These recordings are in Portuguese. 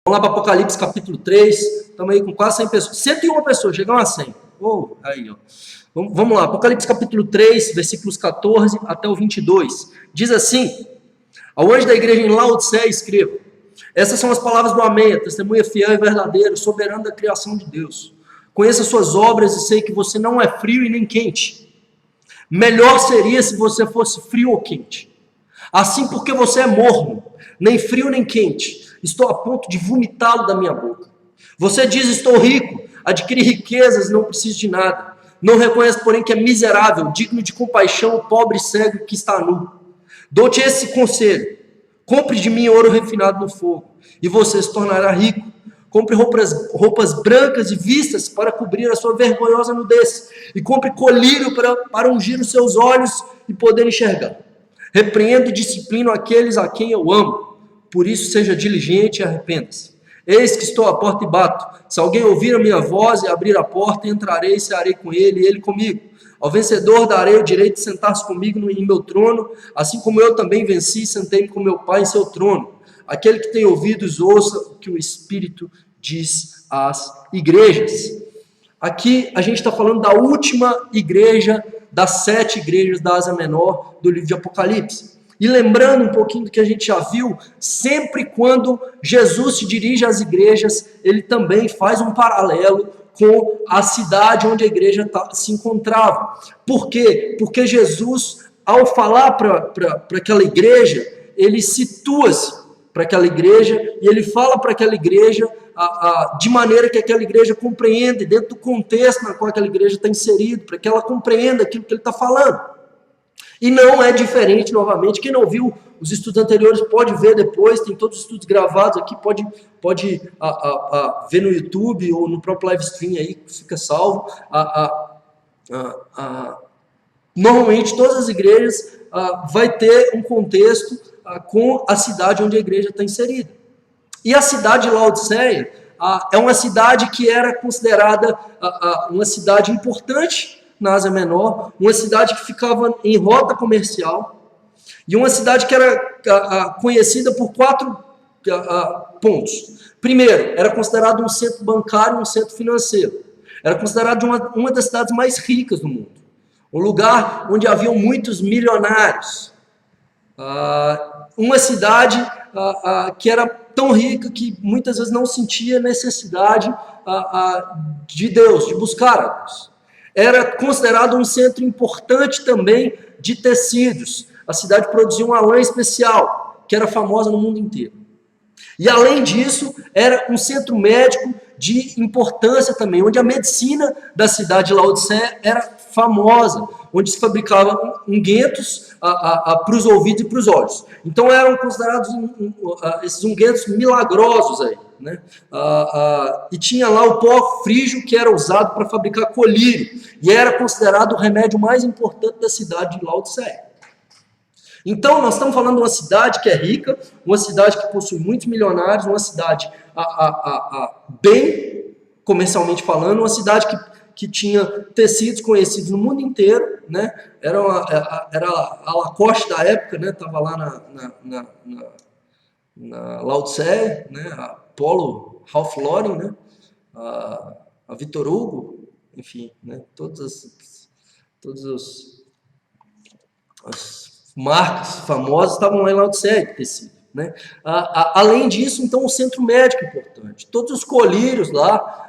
Vamos lá para Apocalipse capítulo 3, estamos aí com quase 100 pessoas, 101 pessoas, chegamos a 100. Oh, aí, ó. Vamos lá, Apocalipse capítulo 3, versículos 14 até o 22. Diz assim: ao anjo da igreja em Laodiceia escreva: essas são as palavras do Amém, a testemunha fiel e verdadeira, soberano da criação de Deus. Conheça suas obras e sei que você não é frio e nem quente. Melhor seria se você fosse frio ou quente. Assim, porque você é morno, nem frio nem quente, estou a ponto de vomitá-lo da minha boca. Você diz: estou rico, adquiri riquezas e não preciso de nada. Não reconhece, porém, que é miserável, digno de compaixão, pobre e cego que está nu. Dou-te esse conselho: compre de mim ouro refinado no fogo, e você se tornará rico. Compre roupas brancas e vistas para cobrir a sua vergonhosa nudez, e compre colírio para ungir os seus olhos e poder enxergar. Repreendo e disciplino aqueles a quem eu amo. Por isso seja diligente e arrependa-se. Eis que estou à porta e bato. Se alguém ouvir a minha voz e abrir a porta, entrarei e cearei com ele e ele comigo. Ao vencedor darei o direito de sentar-se comigo em meu trono, assim como eu também venci e sentei-me com meu Pai em seu trono. Aquele que tem ouvidos, ouça o que o Espírito diz às igrejas. Aqui a gente está falando da última igreja das 7 igrejas da Ásia Menor do livro de Apocalipse. E lembrando um pouquinho do que a gente já viu, sempre quando Jesus se dirige às igrejas, ele também faz um paralelo com a cidade onde a igreja se encontrava. Por quê? Porque Jesus, ao falar para aquela igreja, ele situa-se para aquela igreja e ele fala para aquela igreja de maneira que aquela igreja compreenda, dentro do contexto na qual aquela igreja está inserida, para que ela compreenda aquilo que ele está falando. E não é diferente, novamente, quem não viu os estudos anteriores pode ver depois, tem todos os estudos gravados aqui, pode ver no YouTube ou no próprio live stream aí, que fica salvo. Normalmente, todas as igrejas vai ter um contexto com a cidade onde a igreja está inserida. E a cidade de Laodiceia é uma cidade que era considerada uma cidade importante na Ásia Menor, uma cidade que ficava em rota comercial, e uma cidade que era conhecida por 4 pontos. Primeiro, era considerado um centro bancário, um centro financeiro. Era considerado uma das cidades mais ricas do mundo. Um lugar onde haviam muitos milionários. Uma cidade que era tão rica que muitas vezes não sentia necessidade de Deus, de buscar a Deus. Era considerado um centro importante também de tecidos. A cidade produzia uma lã especial, que era famosa no mundo inteiro. E além disso, era um centro médico de importância também, onde a medicina da cidade de Laodiceia era famosa, onde se fabricavam ungüentos para os ouvidos e para os olhos. Então eram considerados esses ungüentos milagrosos aí, né? E tinha lá o pó frígio que era usado para fabricar colírio, e era considerado o remédio mais importante da cidade de Laodiceia. Então nós estamos falando de uma cidade que é rica, uma cidade que possui muitos milionários, uma cidade bem comercialmente falando, uma cidade que tinha tecidos conhecidos no mundo inteiro, né? Era a Lacoste da época, né? Estava lá na Laodiceia, né? A Polo Ralph Lauren, né? A Victor Hugo, enfim, né? Todas as marcas famosas estavam lá em Laodiceia de tecido, né? Além disso, então, um centro médico importante. Todos os colírios lá,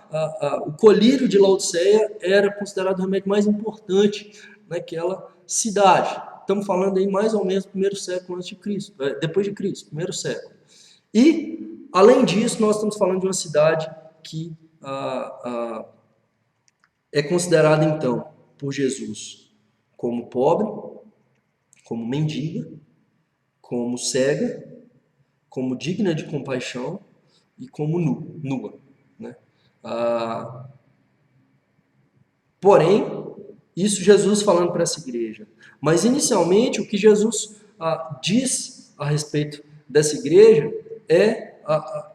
o colírio de Laodiceia era considerado o remédio mais importante naquela cidade. Estamos falando aí mais ou menos do 1º século antes de Cristo, depois de Cristo, 1º século. E, além disso, nós estamos falando de uma cidade que é considerada, então, por Jesus como pobre, como mendiga, como cega, como digna de compaixão e como nua, né? Porém, isso Jesus falando para essa igreja. Mas, inicialmente, o que Jesus diz a respeito dessa igreja é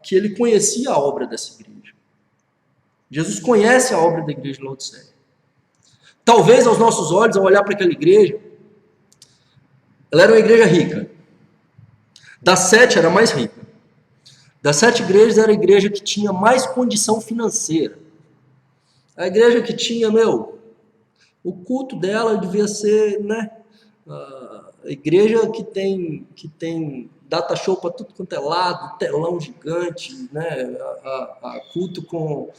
que ele conhecia a obra dessa igreja. Jesus conhece a obra da igreja de Laodiceia. Talvez, aos nossos olhos, ao olhar para aquela igreja, ela era uma igreja rica. Das 7, era a mais rica. Das 7 igrejas, era a igreja que tinha mais condição financeira. A igreja que tinha, o culto dela devia ser, né? A igreja que tem data show para tudo quanto é lado, telão gigante, né? A culto com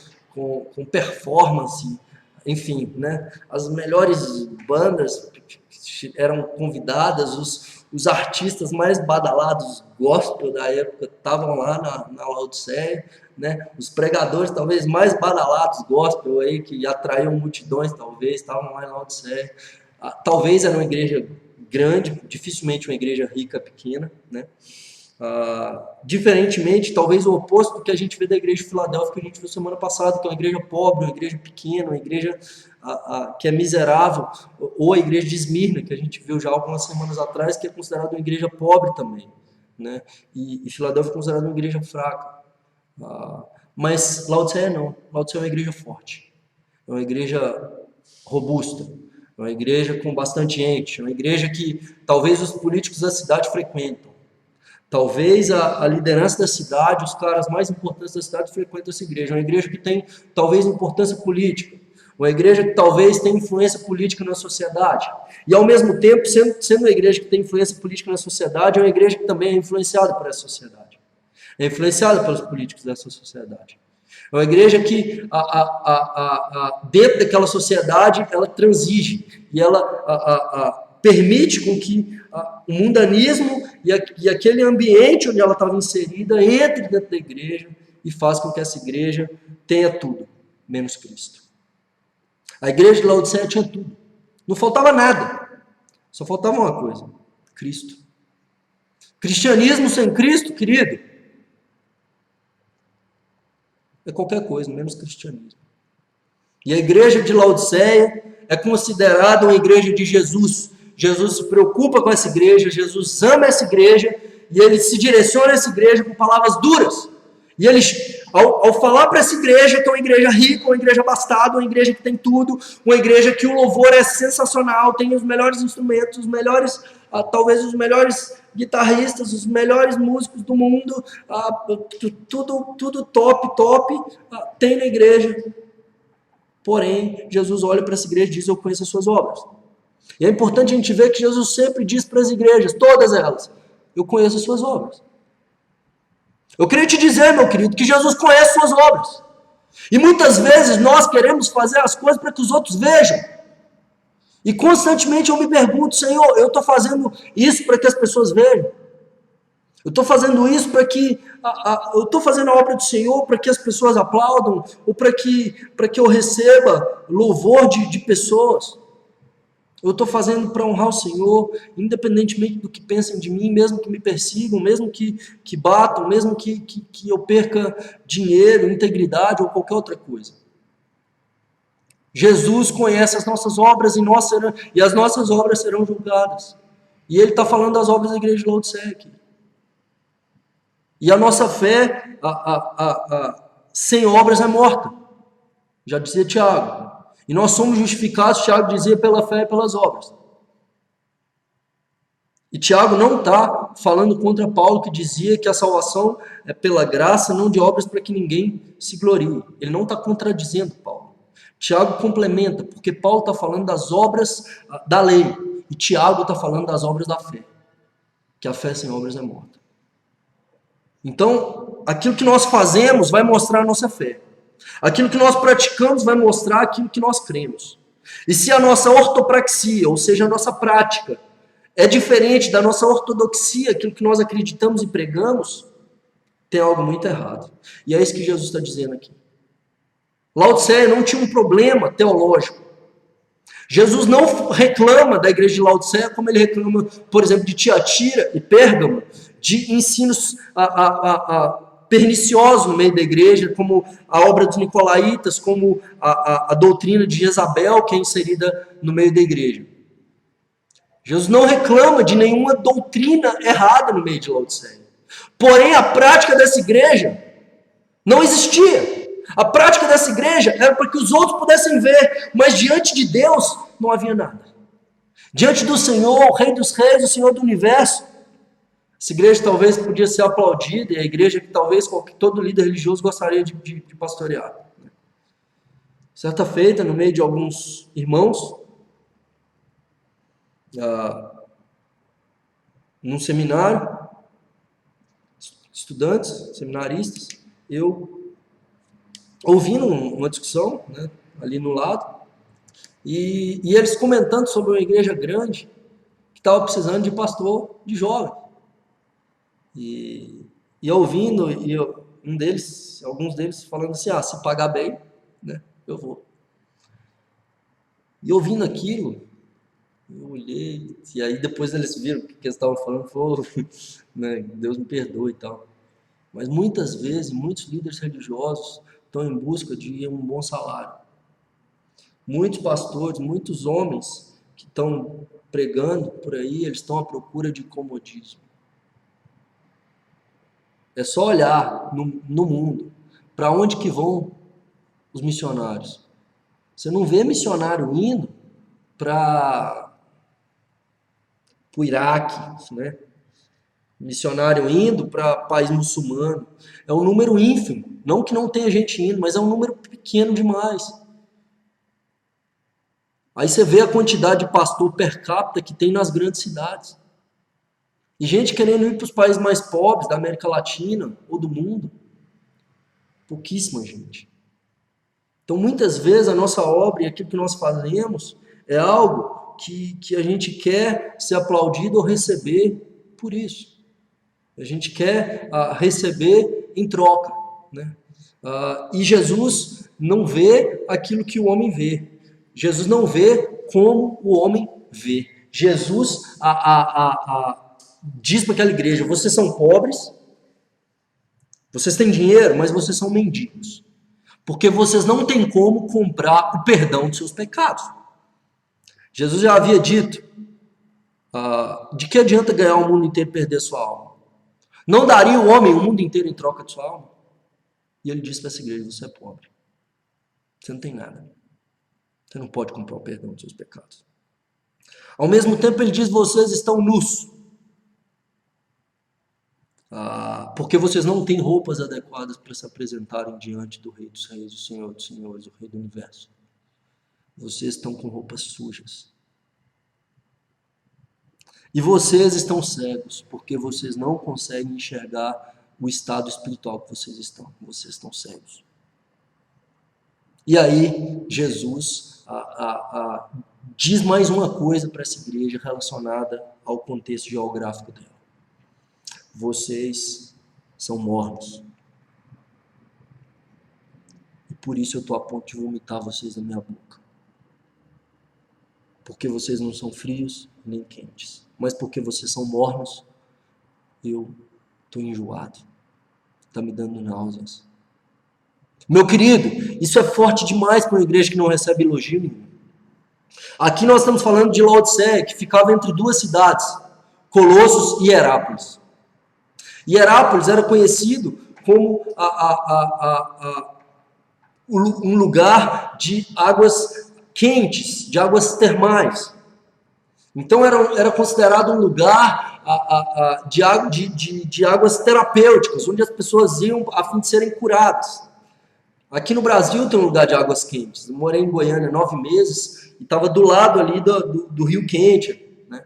performance, enfim, né? As melhores bandas eram convidadas, os artistas mais badalados gospel da época estavam lá na Laodiceia, né? Os pregadores talvez mais badalados gospel aí, que atraíam multidões, talvez, estavam lá em Laodiceia. Talvez era uma igreja grande, dificilmente uma igreja rica, pequena, né? Diferentemente, talvez o oposto do que a gente vê da igreja de Filadélfia, que a gente viu semana passada, que é uma igreja pobre, uma igreja pequena, uma igreja que é miserável, ou a igreja de Esmirna, que a gente viu já algumas semanas atrás, que é considerada uma igreja pobre também, né? E Filadélfia é considerada uma igreja fraca. Mas Laodiceia não. Laodiceia é uma igreja forte, é uma igreja robusta, é uma igreja com bastante gente, é uma igreja que talvez os políticos da cidade frequentam. Talvez a liderança da cidade, os caras mais importantes da cidade frequentam essa igreja. Uma igreja que tem talvez importância política. Uma igreja que talvez tenha influência política na sociedade. E ao mesmo tempo, sendo uma igreja que tem influência política na sociedade, é uma igreja que também é influenciada por essa sociedade. É influenciada pelos políticos dessa sociedade. É uma igreja que, dentro daquela sociedade, ela transige. E ela permite com que o mundanismo e aquele ambiente onde ela estava inserida entre dentro da igreja e faz com que essa igreja tenha tudo, menos Cristo. A igreja de Laodiceia tinha tudo. Não faltava nada. Só faltava uma coisa: Cristo. Cristianismo sem Cristo, querido, é qualquer coisa, menos cristianismo. E a igreja de Laodiceia é considerada uma igreja de Jesus. Jesus se preocupa com essa igreja, Jesus ama essa igreja, e ele se direciona a essa igreja com palavras duras. E ele, ao falar para essa igreja, que é uma igreja rica, uma igreja abastada, uma igreja que tem tudo, uma igreja que o louvor é sensacional, tem os melhores instrumentos, os melhores, talvez os melhores guitarristas, os melhores músicos do mundo, tudo top, tem na igreja. Porém, Jesus olha para essa igreja e diz: eu conheço as suas obras. E é importante a gente ver que Jesus sempre diz para as igrejas, todas elas: eu conheço as suas obras. Eu queria te dizer, meu querido, que Jesus conhece suas obras. E muitas vezes nós queremos fazer as coisas para que os outros vejam. E constantemente eu me pergunto: Senhor, eu estou fazendo isso para que as pessoas vejam? Eu estou fazendo isso para que... eu estou fazendo a obra do Senhor para que as pessoas aplaudam? Ou para que eu receba louvor de pessoas? Eu estou fazendo para honrar o Senhor, independentemente do que pensem de mim, mesmo que me persigam, mesmo que batam, mesmo que eu perca dinheiro, integridade ou qualquer outra coisa. Jesus conhece as nossas obras e as nossas obras serão julgadas. E ele está falando das obras da igreja de Laodiceia aqui. E a nossa fé sem obras é morta. Já dizia Tiago. E nós somos justificados, Tiago dizia, pela fé e pelas obras. E Tiago não está falando contra Paulo, que dizia que a salvação é pela graça, não de obras, para que ninguém se glorie. Ele não está contradizendo Paulo. Tiago complementa, porque Paulo está falando das obras da lei, e Tiago está falando das obras da fé, que a fé sem obras é morta. Então, aquilo que nós fazemos vai mostrar a nossa fé. Aquilo que nós praticamos vai mostrar aquilo que nós cremos. E se a nossa ortopraxia, ou seja, a nossa prática, é diferente da nossa ortodoxia, aquilo que nós acreditamos e pregamos, tem algo muito errado. E é isso que Jesus está dizendo aqui. Laodiceia não tinha um problema teológico. Jesus não reclama da igreja de Laodiceia como ele reclama, por exemplo, de Tiatira e Pérgamo, de ensinos perniciosos no meio da igreja, como a obra dos nicolaítas, como a doutrina de Jezabel, que é inserida no meio da igreja. Jesus não reclama de nenhuma doutrina errada no meio de Laodiceia. Porém, a prática dessa igreja não existia. A prática dessa igreja era para que os outros pudessem ver, mas diante de Deus não havia nada. Diante do Senhor, o Rei dos Reis, o Senhor do Universo, Essa igreja talvez podia ser aplaudida, e a igreja que talvez todo líder religioso gostaria de pastorear. Certa feita, no meio de alguns irmãos, num seminário, estudantes, seminaristas, eu ouvindo uma discussão, né, ali no lado, e eles comentando sobre uma igreja grande que estava precisando de pastor de jovem. E ouvindo, alguns deles falando assim, se pagar bem, né, eu vou. E ouvindo aquilo, eu olhei, e aí depois eles viram o que eles estavam falando, falou, né, Deus me perdoe e tal. Mas muitas vezes, muitos líderes religiosos estão em busca de um bom salário. Muitos pastores, muitos homens que estão pregando por aí, eles estão à procura de comodismo. É só olhar no mundo, para onde que vão os missionários. Você não vê missionário indo para o Iraque, né? Missionário indo para país muçulmano. É um número ínfimo. Não que não tenha gente indo, mas é um número pequeno demais. Aí você vê a quantidade de pastor per capita que tem nas grandes cidades. E gente querendo ir para os países mais pobres da América Latina ou do mundo. Pouquíssima gente. Então, muitas vezes, a nossa obra e aquilo que nós fazemos é algo que a gente quer ser aplaudido ou receber por isso. A gente quer receber em troca. Né? E Jesus não vê aquilo que o homem vê. Jesus não vê como o homem vê. Jesus diz para aquela igreja, vocês são pobres, vocês têm dinheiro, mas vocês são mendigos. Porque vocês não têm como comprar o perdão dos seus pecados. Jesus já havia dito, de que adianta ganhar o mundo inteiro e perder sua alma? Não daria o homem o mundo inteiro em troca de sua alma? E ele disse para essa igreja, você é pobre. Você não tem nada. Você não pode comprar o perdão dos seus pecados. Ao mesmo tempo ele diz, vocês estão nus. Porque vocês não têm roupas adequadas para se apresentarem diante do Rei dos Reis, do Senhor dos Senhores, o Rei do Universo. Vocês estão com roupas sujas. E vocês estão cegos, porque vocês não conseguem enxergar o estado espiritual que vocês estão. Vocês estão cegos. E aí, Jesus diz mais uma coisa para essa igreja relacionada ao contexto geográfico dela. Vocês são mornos. E por isso eu estou a ponto de vomitar vocês na minha boca. Porque vocês não são frios nem quentes. Mas porque vocês são mornos, eu estou enjoado. Está me dando náuseas. Meu querido, isso é forte demais para uma igreja que não recebe elogio nenhum. Aqui nós estamos falando de Laodiceia, que ficava entre duas cidades, Colossos e Herápolis. E Herápolis era conhecido como um lugar de águas quentes, de águas termais. Então era considerado um lugar de águas terapêuticas, onde as pessoas iam a fim de serem curadas. Aqui no Brasil tem um lugar de águas quentes. Eu morei em Goiânia 9 meses e estava do lado ali do Rio Quente, né?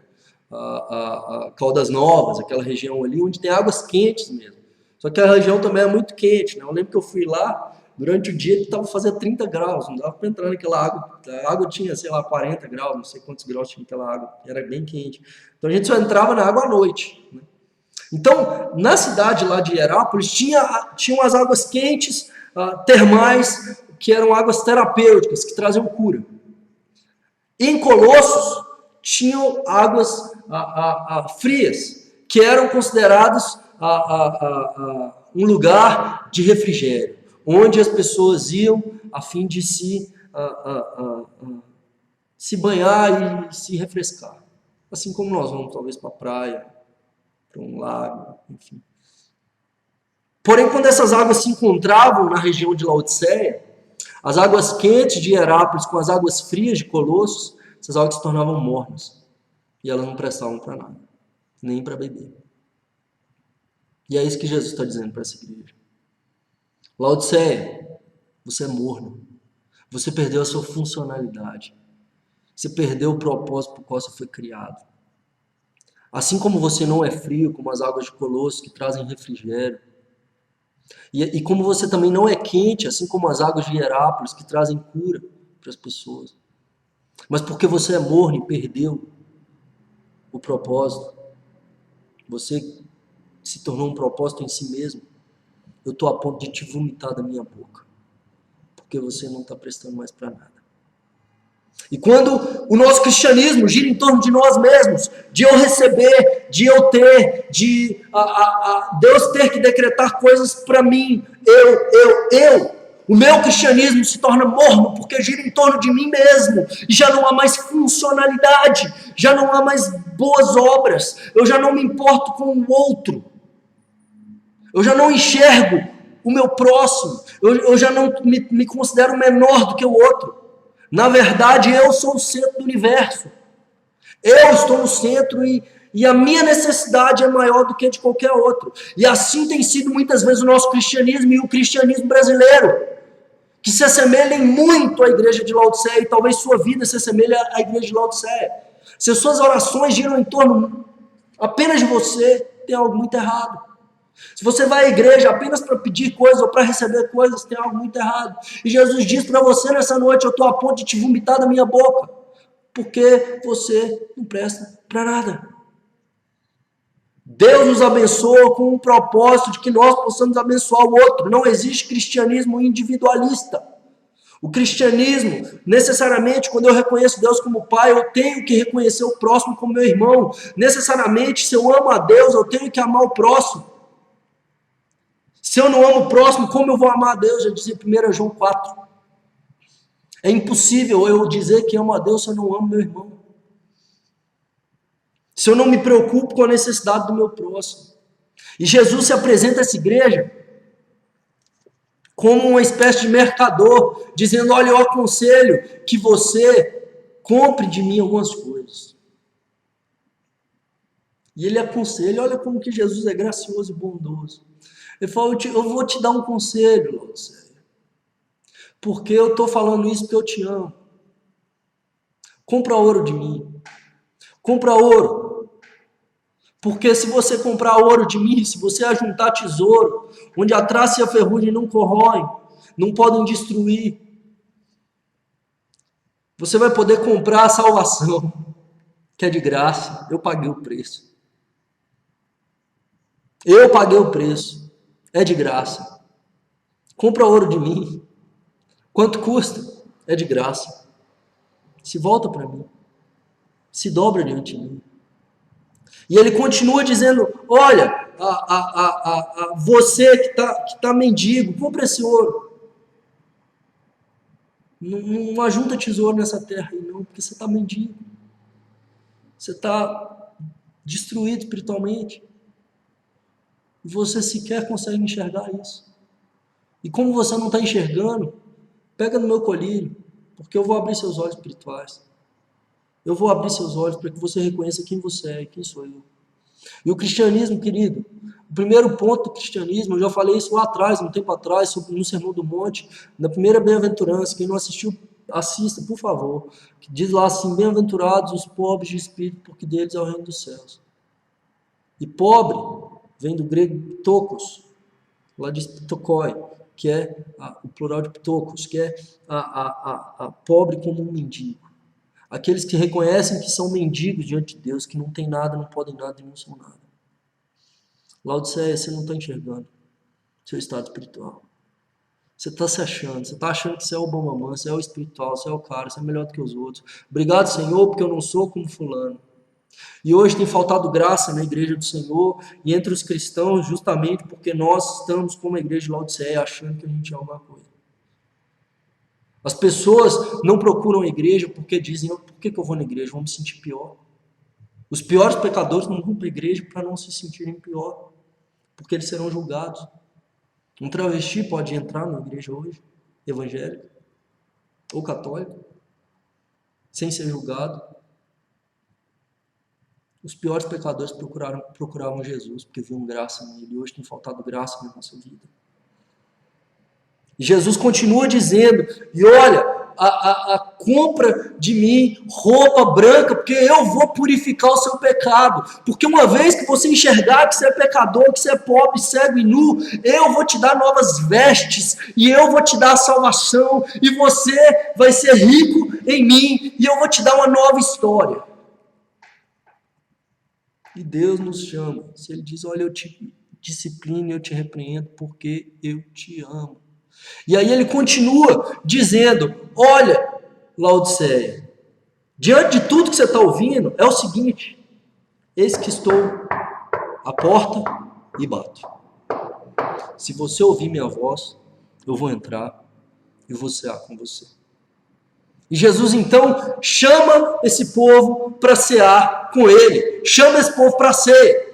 Caldas Novas, aquela região ali, onde tem águas quentes mesmo. Só que a região também é muito quente, né? Eu lembro que eu fui lá, durante o dia estava fazendo 30 graus, não dava para entrar naquela água. A água tinha, 40 graus, não sei quantos graus tinha aquela água, era bem quente. Então a gente só entrava na água à noite, né? Então, na cidade lá de Herápolis, tinham as águas quentes, termais, que eram águas terapêuticas, que traziam cura. Em Colossos, tinham águas frias, que eram consideradas um lugar de refrigério, onde as pessoas iam a fim de se banhar e se refrescar. Assim como nós vamos, talvez, para a praia, para um lago, enfim. Porém, quando essas águas se encontravam na região de Laodiceia, as águas quentes de Herápolis com as águas frias de Colossos, essas águas se tornavam mornas. E elas não prestavam para nada, nem para beber. E é isso que Jesus está dizendo para essa igreja. Laodiceia, você é morno. Você perdeu a sua funcionalidade. Você perdeu o propósito por qual você foi criado. Assim como você não é frio, como as águas de Colossos que trazem refrigério. E como você também não é quente, assim como as águas de Hierápolis que trazem cura para as pessoas. Mas porque você é morno e perdeu o propósito, você se tornou um propósito em si mesmo, eu estou a ponto de te vomitar da minha boca. Porque você não está prestando mais para nada. E quando o nosso cristianismo gira em torno de nós mesmos, de eu receber, de eu ter, de Deus ter que decretar coisas para mim, o meu cristianismo se torna morno porque gira em torno de mim mesmo, e já não há mais funcionalidade, já não há mais boas obras, eu já não me importo com o outro, eu já não enxergo o meu próximo, eu já não me considero menor do que o outro. Na verdade, eu sou o centro do universo. Eu estou no centro e a minha necessidade é maior do que a de qualquer outro. E assim tem sido muitas vezes o nosso cristianismo e o cristianismo brasileiro, que se assemelhem muito à igreja de Laodiceia, e talvez sua vida se assemelhe à igreja de Laodiceia. Se as suas orações giram em torno apenas de você, tem algo muito errado. Se você vai à igreja apenas para pedir coisas ou para receber coisas, tem algo muito errado. E Jesus diz para você nessa noite, eu estou a ponto de te vomitar da minha boca, porque você não presta para nada. Deus nos abençoa com um propósito de que nós possamos abençoar o outro. Não existe cristianismo individualista. O cristianismo, necessariamente, quando eu reconheço Deus como Pai, eu tenho que reconhecer o próximo como meu irmão. Necessariamente, se eu amo a Deus, eu tenho que amar o próximo. Se eu não amo o próximo, como eu vou amar a Deus? Já dizia 1 João 4. É impossível eu dizer que amo a Deus se eu não amo meu irmão. Se eu não me preocupo com a necessidade do meu próximo. E Jesus se apresenta a essa igreja como uma espécie de mercador, dizendo, olha, eu aconselho que você compre de mim algumas coisas. E ele aconselha, olha como que Jesus é gracioso e bondoso. Ele fala, eu vou te dar um conselho, Laodiceia. Porque eu estou falando isso porque eu te amo. Compra ouro de mim. Compra ouro. Porque se você comprar ouro de mim, se você ajuntar tesouro, onde a traça e a ferrugem não corroem, não podem destruir, você vai poder comprar a salvação, que é de graça. Eu paguei o preço. Eu paguei o preço. É de graça. Compra ouro de mim. Quanto custa? É de graça. Se volta para mim. Se dobra diante de mim. E ele continua dizendo, olha, você que tá mendigo, compra esse ouro. Não ajunta tesouro nessa terra aí não, porque você está mendigo. Você está destruído espiritualmente. E você sequer consegue enxergar isso. E como você não está enxergando, pega no meu colírio, porque eu vou abrir seus olhos espirituais. Eu vou abrir seus olhos para que você reconheça quem você é e quem sou eu. E o cristianismo, querido, o primeiro ponto do cristianismo, eu já falei isso lá atrás, um tempo atrás, no Sermão do Monte, na primeira bem-aventurança, quem não assistiu, assista, por favor, que diz lá assim, bem-aventurados os pobres de espírito, porque deles é o reino dos céus. E pobre vem do grego ptokos, lá de ptokoi, que é o plural de ptokos, que é a pobre como um mendigo. Aqueles que reconhecem que são mendigos diante de Deus, que não tem nada, não podem nada e não são nada. Laodiceia, você não está enxergando seu estado espiritual. Você está se achando, você está achando que você é o bom mamãe, você é o espiritual, você é o cara, você é melhor do que os outros. Obrigado, Senhor, porque eu não sou como fulano. E hoje tem faltado graça na igreja do Senhor e entre os cristãos, justamente porque nós estamos como a igreja de Laodiceia, achando que a gente é alguma coisa. As pessoas não procuram a igreja porque dizem, por que eu vou na igreja? Vou me sentir pior. Os piores pecadores não vão para a igreja para não se sentirem pior, porque eles serão julgados. Um travesti pode entrar na igreja hoje, evangélico ou católico, sem ser julgado. Os piores pecadores procuravam Jesus, porque viam graça nele. E hoje tem faltado graça na nossa vida. E Jesus continua dizendo, e olha, compra de mim roupa branca, porque eu vou purificar o seu pecado. Porque uma vez que você enxergar que você é pecador, que você é pobre, cego e nu, eu vou te dar novas vestes, e eu vou te dar a salvação, e você vai ser rico em mim, e eu vou te dar uma nova história. E Deus nos chama. Se Ele diz, olha, eu te disciplino, eu te repreendo, porque eu te amo. E aí ele continua dizendo, olha, Laodiceia, diante de tudo que você está ouvindo, é o seguinte, eis que estou à porta e bato. Se você ouvir minha voz, eu vou entrar e vou cear com você. E Jesus então chama esse povo para cear com ele, chama esse povo para ceia.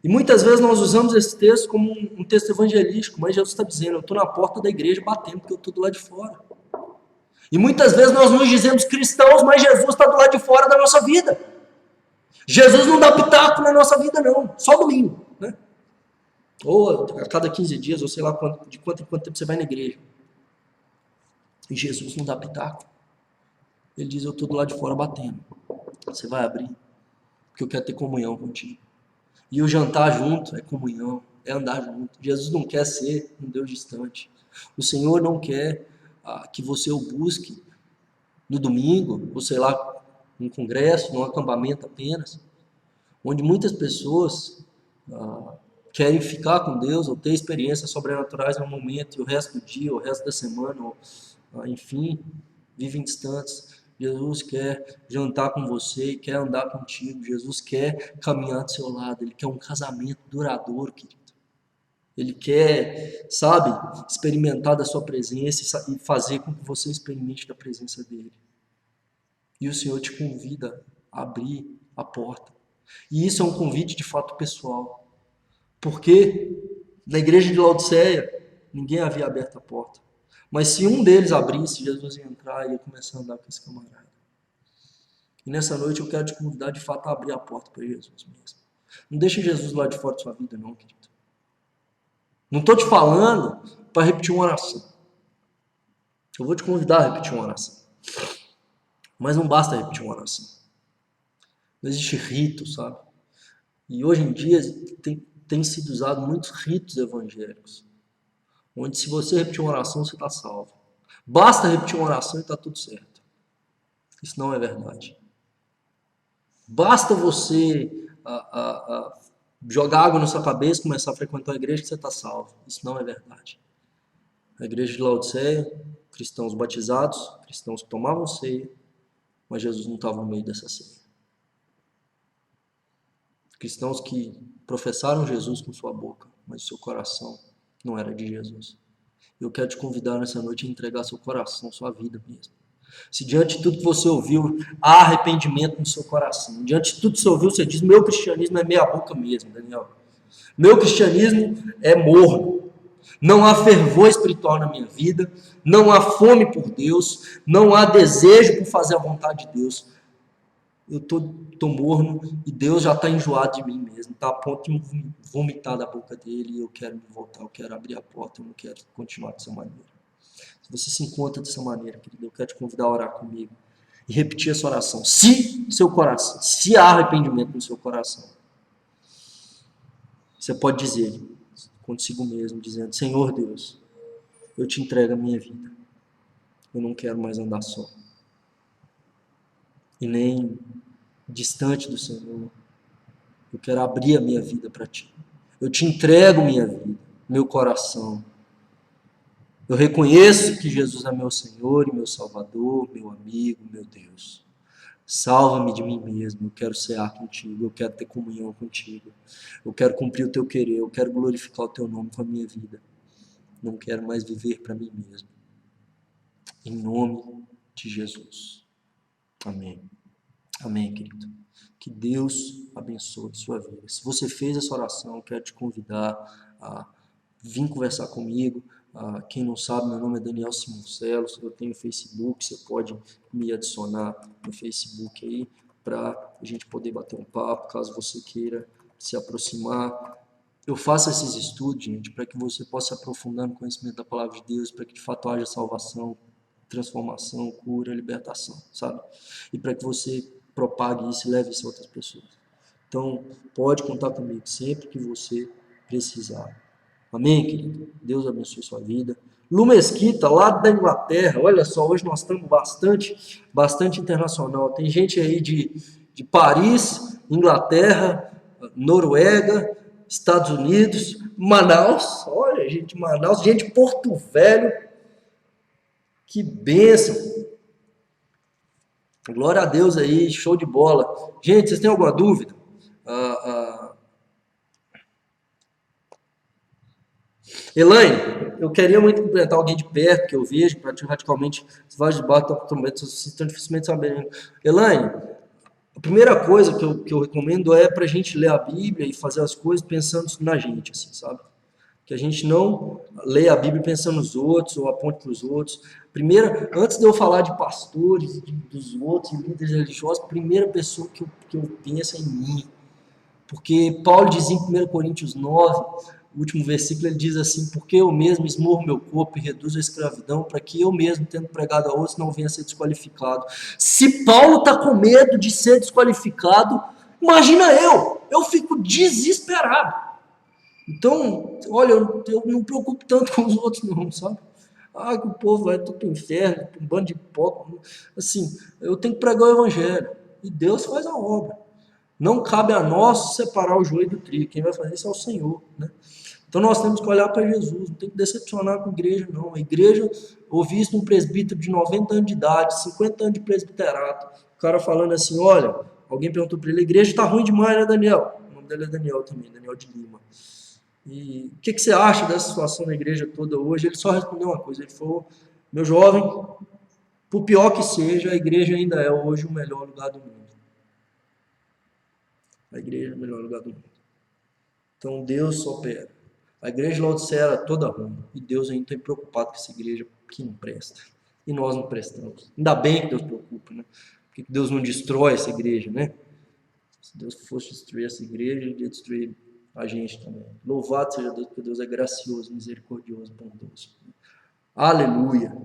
E muitas vezes nós usamos esse texto como um texto evangelístico, mas Jesus está dizendo, eu estou na porta da igreja batendo, porque eu estou do lado de fora. E muitas vezes nós nos dizemos cristãos, mas Jesus está do lado de fora da nossa vida. Jesus não dá pitaco na nossa vida não, só domingo, né? Ou a cada 15 dias, ou sei lá de quanto em quanto tempo você vai na igreja. E Jesus não dá pitaco. Ele diz, eu estou do lado de fora batendo. Você vai abrir, porque eu quero ter comunhão contigo. E o jantar junto é comunhão, é andar junto. Jesus não quer ser um Deus distante. O Senhor não quer que você o busque no domingo, ou sei lá, num congresso, num acampamento apenas, onde muitas pessoas querem ficar com Deus ou ter experiências sobrenaturais no momento, e o resto do dia, o resto da semana, enfim, vivem distantes. Jesus quer jantar com você e quer andar contigo. Jesus quer caminhar do seu lado. Ele quer um casamento duradouro, querido. Ele quer, sabe, experimentar da sua presença e fazer com que você experimente da presença dele. E o Senhor te convida a abrir a porta. E isso é um convite de fato pessoal. Porque na igreja de Laodiceia, ninguém havia aberto a porta. Mas se um deles abrisse, Jesus ia entrar e ia começar a andar com esse camarada. E nessa noite eu quero te convidar de fato a abrir a porta para Jesus mesmo. Não deixe Jesus lá de fora da sua vida não, querido. Não estou te falando para repetir uma oração. Eu vou te convidar a repetir uma oração. Mas não basta repetir uma oração. Não existe rito, sabe? E hoje em dia tem sido usado muitos ritos evangélicos. Onde se você repetir uma oração, você está salvo. Basta repetir uma oração e está tudo certo. Isso não é verdade. Basta você jogar água na sua cabeça, começar a frequentar a igreja que você está salvo. Isso não é verdade. A igreja de Laodiceia, cristãos batizados, cristãos que tomavam ceia, mas Jesus não estava no meio dessa ceia. Cristãos que professaram Jesus com sua boca, mas o seu coração não era de Jesus. Eu quero te convidar nessa noite a entregar seu coração, sua vida mesmo. Se diante de tudo que você ouviu, há arrependimento no seu coração, diante de tudo que você ouviu, você diz, meu cristianismo é meia boca mesmo, Daniel. Meu cristianismo é morno. Não há fervor espiritual na minha vida, não há fome por Deus, não há desejo por fazer a vontade de Deus. Eu tô morno e Deus já está enjoado de mim mesmo, está a ponto de vomitar da boca dele e eu quero me voltar, eu quero abrir a porta, eu não quero continuar dessa maneira. Se você se encontra dessa maneira, querido, eu quero te convidar a orar comigo e repetir essa oração. Se há arrependimento no seu coração, você pode dizer consigo mesmo, dizendo, Senhor Deus, eu te entrego a minha vida, eu não quero mais andar só. E nem distante do Senhor. Eu quero abrir a minha vida para Ti. Eu te entrego minha vida, meu coração. Eu reconheço que Jesus é meu Senhor e meu Salvador, meu amigo, meu Deus. Salva-me de mim mesmo, eu quero cear contigo, eu quero ter comunhão contigo. Eu quero cumprir o Teu querer, eu quero glorificar o Teu nome com a minha vida. Não quero mais viver para mim mesmo. Em nome de Jesus. Amém. Amém, querido. Que Deus abençoe sua vida. Se você fez essa oração, eu quero te convidar a vir conversar comigo. Quem não sabe, meu nome é Daniel Simoncello. Eu tenho Facebook, você pode me adicionar no Facebook aí. para a gente poder bater um papo, caso você queira se aproximar. Eu faço esses estudos, gente, para que você possa se aprofundar no conhecimento da palavra de Deus, para que de fato haja salvação, transformação, cura, libertação, sabe? E para que você propague isso e leve isso a outras pessoas. Então, pode contar comigo sempre que você precisar. Amém, querido? Deus abençoe sua vida. Lu Mesquita, lá da Inglaterra, olha só, hoje nós estamos bastante internacional. Tem gente aí de Paris, Inglaterra, Noruega, Estados Unidos, Manaus, olha, gente de Manaus, gente de Porto Velho, que bênção. Glória a Deus aí, show de bola. Gente, vocês têm alguma dúvida? Elaine, eu queria muito cumprimentar alguém de perto, que eu vejo, radicalmente, os vários debates estão dificilmente sabendo. Elaine, a primeira coisa que eu recomendo é para a gente ler a Bíblia e fazer as coisas pensando na gente, assim, sabe? Que a gente não leia a Bíblia pensando nos outros ou aponte para os outros. Primeira, antes de eu falar de pastores, dos outros, e líderes religiosos, a primeira pessoa que eu penso é em mim. Porque Paulo diz em 1 Coríntios 9, o último versículo, ele diz assim: porque eu mesmo esmurro meu corpo e reduzo a escravidão, para que eu mesmo, tendo pregado a outros, não venha a ser desqualificado. Se Paulo está com medo de ser desqualificado, imagina eu fico desesperado. Então, olha, eu não me preocupo tanto com os outros não, sabe? Que o povo vai tudo para o inferno, um bando de hipócritas. Assim, eu tenho que pregar o evangelho, e Deus faz a obra. Não cabe a nós separar o joio do trigo, quem vai fazer isso é o Senhor, né? Então nós temos que olhar para Jesus, não tem que decepcionar com a igreja, não. A igreja, ouvi isso de um presbítero de 90 anos de idade, 50 anos de presbiterato, o cara falando assim, olha, alguém perguntou para ele, a igreja está ruim demais, né, Daniel? O nome dele é Daniel também, Daniel de Lima. E o que você acha dessa situação da igreja toda hoje? Ele só respondeu uma coisa, ele falou, meu jovem, por pior que seja, a igreja ainda é hoje o melhor lugar do mundo. A igreja é o melhor lugar do mundo. Então Deus opera. A igreja de Laodiceia era toda ruim. E Deus ainda está preocupado com essa igreja que não presta. E nós não prestamos. Ainda bem que Deus se preocupa, né? Porque Deus não destrói essa igreja, né? Se Deus fosse destruir essa igreja, Ele ia destruir a gente também. Louvado seja Deus, porque Deus é gracioso, misericordioso, bondoso. Aleluia.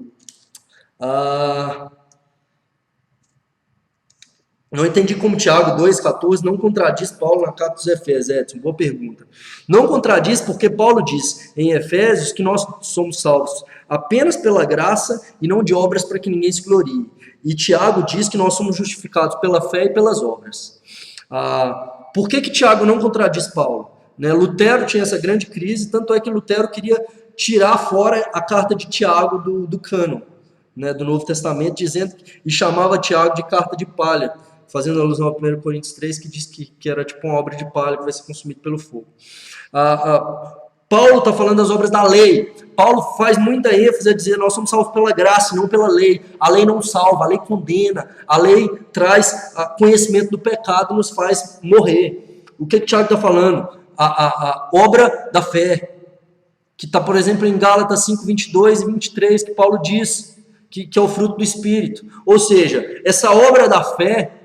Não entendi como Tiago 2,14 não contradiz Paulo na carta dos Efésios. Edson, boa pergunta. Não contradiz porque Paulo diz em Efésios que nós somos salvos apenas pela graça e não de obras para que ninguém se glorie. E Tiago diz que nós somos justificados pela fé e pelas obras. Por que Tiago não contradiz Paulo? Né? Lutero tinha essa grande crise, tanto é que Lutero queria tirar fora a carta de Tiago do cânon, né, do Novo Testamento, dizendo e chamava Tiago de carta de palha, fazendo alusão a 1 Coríntios 3, que diz que era tipo uma obra de palha que vai ser consumida pelo fogo. Paulo está falando das obras da lei. Paulo faz muita ênfase a dizer nós somos salvos pela graça, não pela lei. A lei não salva, a lei condena. A lei traz conhecimento do pecado, nos faz morrer. O que Tiago está falando? A obra da fé, que está, por exemplo, em Gálatas 5, 22 e 23, que Paulo diz que é o fruto do Espírito. Ou seja, essa obra da fé,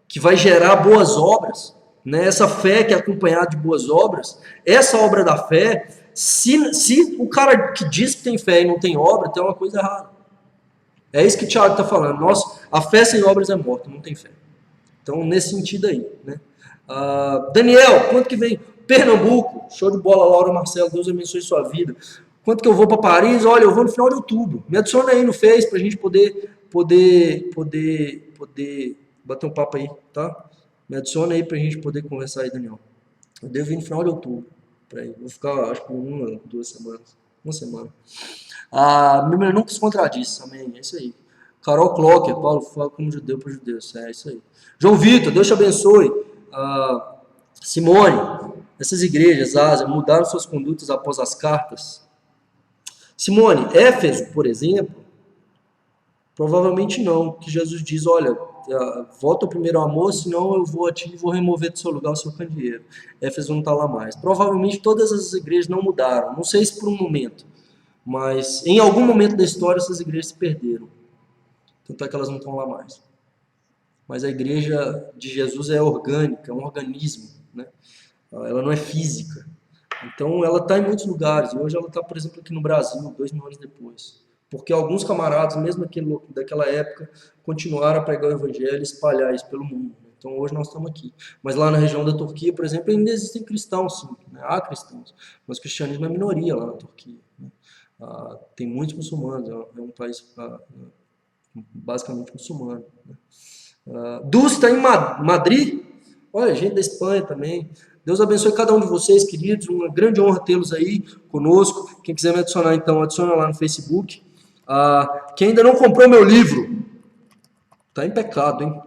que vai gerar boas obras, né? Essa fé que é acompanhada de boas obras, essa obra da fé, se o cara que diz que tem fé e não tem obra, tem uma coisa errada. É isso que o Tiago está falando. A fé sem obras é morta, não tem fé. Então, nesse sentido aí, né? Daniel, quanto que vem? Pernambuco, show de bola, Laura Marcelo, Deus abençoe sua vida. Quanto que eu vou para Paris? Olha, eu vou no final de outubro. Me adiciona aí no Face para a gente poder bater um papo aí, tá? Me adiciona aí para a gente poder conversar aí, Daniel. Eu devo ir no final de outubro. Vou ficar, acho que 1, 2 semanas. Uma semana. Meu nunca se contradiz, amém. É isso aí. Carol Clocker, Paulo fala como judeu para judeus. É isso aí. João Vitor, Deus te abençoe. Simone, essas igrejas, Ásia, mudaram suas condutas após as cartas? Simone, Éfeso, por exemplo, provavelmente não, que Jesus diz, olha, volta ao primeiro amor, senão eu vou a ti e vou remover do seu lugar o seu candeeiro. Éfeso não está lá mais. Provavelmente todas as igrejas não mudaram, não sei se por um momento, mas em algum momento da história essas igrejas se perderam. Tanto é que elas não estão lá mais. mas a igreja de Jesus é orgânica, é um organismo, né? Ela não é física. Então, ela está em muitos lugares. E hoje ela está, por exemplo, aqui no Brasil, 2000 anos depois. Porque alguns camaradas, mesmo daquela época, continuaram a pregar o evangelho e espalhar isso pelo mundo. Então, hoje nós estamos aqui. Mas lá na região da Turquia, por exemplo, ainda existem cristãos, sim. Né? Há cristãos. Mas o cristianismo é minoria lá na Turquia. Né? Tem muitos muçulmanos. É um país basicamente muçulmano. Né? Dulce está em Madrid. Olha, gente da Espanha também. Deus abençoe cada um de vocês, queridos. Uma grande honra tê-los aí conosco. Quem quiser me adicionar, então, adiciona lá no Facebook. Quem ainda não comprou meu livro, tá em pecado, hein?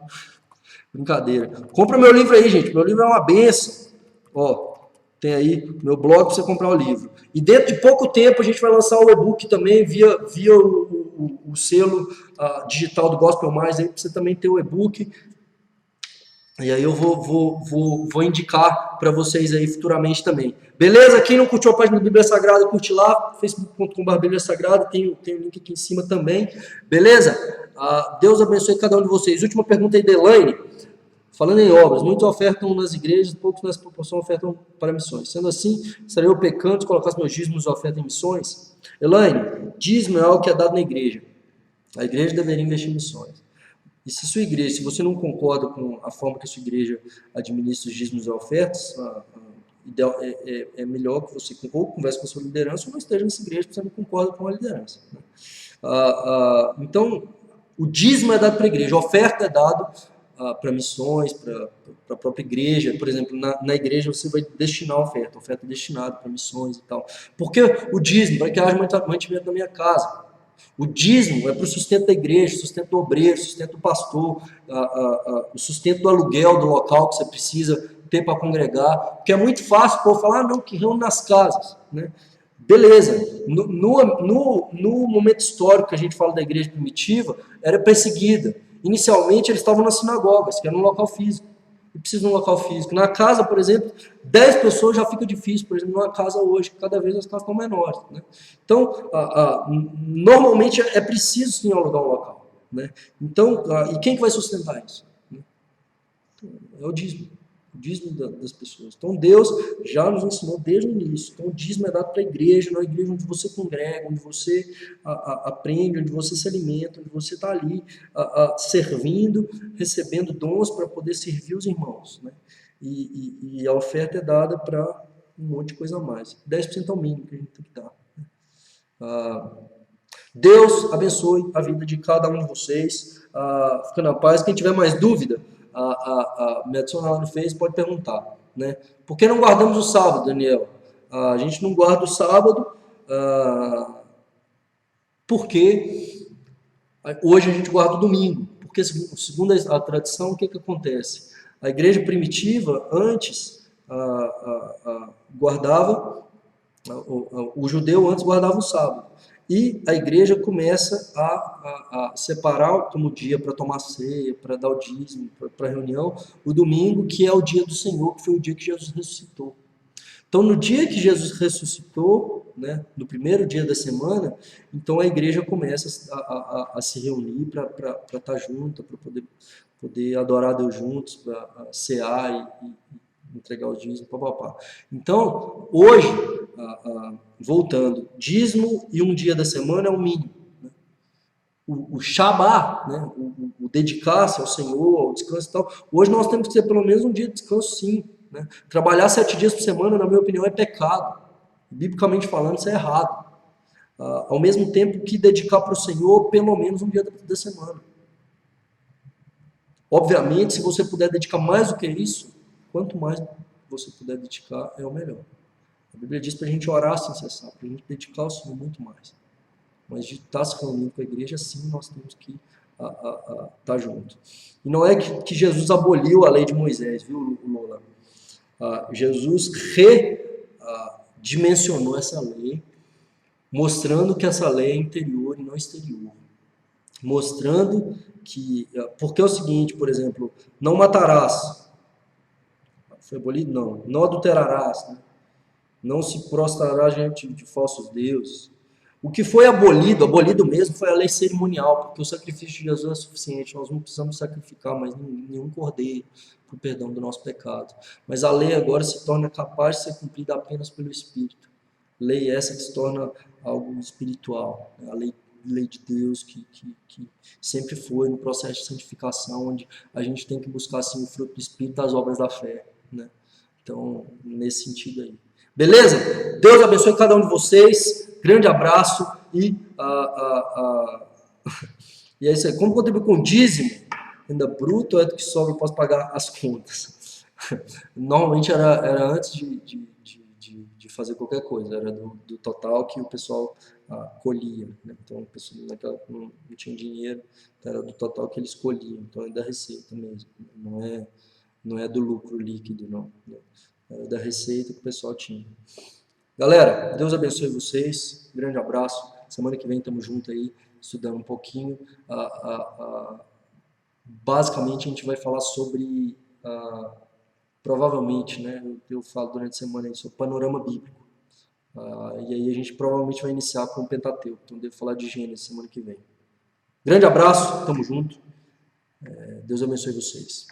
Brincadeira. Compra meu livro aí, gente. Meu livro é uma benção. Ó, tem aí meu blog para você comprar o livro. E dentro de pouco tempo a gente vai lançar o e-book também via o selo digital do Gospel Mais aí para você também ter o e-book. E aí eu vou indicar para vocês aí futuramente também. Beleza? Quem não curtiu a página do Bíblia Sagrada, curte lá, facebook.com.br Bíblia Sagrada, tem o link aqui em cima também. Beleza? Deus abençoe cada um de vocês. Última pergunta aí, Delaine. Falando em obras, muitos ofertam nas igrejas, poucos nessa proporção ofertam para missões. Sendo assim, estaria eu pecando se colocasse meus dízimos e oferta em missões? Elaine, dízimo é algo que é dado na igreja. A igreja deveria investir em missões. E se você não concorda com a forma que a sua igreja administra os dízimos e ofertas, é melhor que você ou converse com a sua liderança ou não esteja nessa igreja, porque você não concorda com a liderança. Né? Então, o dízimo é dado para a igreja, a oferta é dada para missões, para a própria igreja. Por exemplo, na igreja você vai destinar a oferta é destinada para missões e tal. Por que o dízimo? Para que haja mantimento na minha casa. O dízimo é para o sustento da igreja, sustento do obreiro, sustento do pastor, o sustento do aluguel do local que você precisa ter para congregar, porque é muito fácil o povo falar, não, que reúne nas casas, né? Beleza, no momento histórico que a gente fala da igreja primitiva, era perseguida. Inicialmente eles estavam nas sinagogas, que era um local físico. E precisa de um local físico. Na casa, por exemplo, 10 pessoas já fica difícil. Por exemplo, numa casa hoje, cada vez as casas estão menores. Né? Então, normalmente é preciso sim alugar um local. Né? Então, e quem que vai sustentar isso? É o dízimo. O dízimo das pessoas. Então, Deus já nos ensinou desde o início. Então, o dízimo é dado para a igreja, na igreja onde você congrega, onde você aprende, onde você se alimenta, onde você está ali servindo, recebendo dons para poder servir os irmãos. Né? E a oferta é dada para um monte de coisa a mais. 10% é o mínimo que a gente tem que dar. Deus abençoe a vida de cada um de vocês. Fica na paz. Quem tiver mais dúvida, me adiciona lá no Facebook, pode perguntar. Né? Por que não guardamos o sábado, Daniel? A gente não guarda o sábado porque hoje a gente guarda o domingo. Porque, segundo a tradição, o que acontece? A igreja primitiva, antes, guardava, o judeu antes guardava o sábado. E a igreja começa a separar como dia para tomar ceia, para dar o dízimo, para reunião, o domingo, que é o dia do Senhor, que foi o dia que Jesus ressuscitou. Então, no dia que Jesus ressuscitou, né, no primeiro dia da semana, então a igreja começa a se reunir para estar junta, para poder adorar a Deus juntos, para cear e entregar o dízimo, papapá. Então, hoje, voltando, dízimo e um dia da semana é o mínimo. Né? O Shabá, né? o dedicar-se ao Senhor, ao descanso e tal, hoje nós temos que ter pelo menos um dia de descanso, sim. Né? Trabalhar 7 dias por semana, na minha opinião, é pecado. Biblicamente falando, isso é errado. Ao mesmo tempo que dedicar para o Senhor pelo menos um dia da semana. Obviamente, se você puder dedicar mais do que isso, quanto mais você puder dedicar, é o melhor. A Bíblia diz para a gente orar sem cessar, para a gente dedicar ao Senhor muito mais. Mas de estar se reunindo com a igreja, sim, nós temos que estar junto. E não é que Jesus aboliu a lei de Moisés, viu, Lola? Jesus redimensionou essa lei, mostrando que essa lei é interior e não exterior. Mostrando que... Porque é o seguinte, por exemplo, não matarás. Foi abolido? Não. Não adulterarás. Né? Não se prostrará diante de falsos deuses. O que foi abolido mesmo, foi a lei cerimonial, porque o sacrifício de Jesus é suficiente. Nós não precisamos sacrificar mais nenhum cordeiro para o perdão do nosso pecado. Mas a lei agora se torna capaz de ser cumprida apenas pelo Espírito. Lei essa que se torna algo espiritual. Né? A lei de Deus que sempre foi no processo de santificação, onde a gente tem que buscar assim, o fruto do Espírito das obras da fé. Né? Então, nesse sentido aí. Beleza? Deus abençoe cada um de vocês. Grande abraço e e é isso aí. Como contribuir com dízimo, ainda bruto, é do que sobra, eu posso pagar as contas. Normalmente era antes de fazer qualquer coisa, era do total que o pessoal colhia. Né? Então, o pessoal não tinha dinheiro, então era do total que eles colhiam. Então, é da receita mesmo. Não é do lucro líquido, não. Era da receita que o pessoal tinha. Galera, Deus abençoe vocês. Grande abraço. Semana que vem estamos juntos aí, estudando um pouquinho. Basicamente, a gente vai falar sobre, provavelmente, né? Eu falo durante a semana aí sobre o panorama bíblico. E aí a gente provavelmente vai iniciar com o Pentateuco. Então, devo falar de Gênesis semana que vem. Grande abraço, tamo junto. Deus abençoe vocês.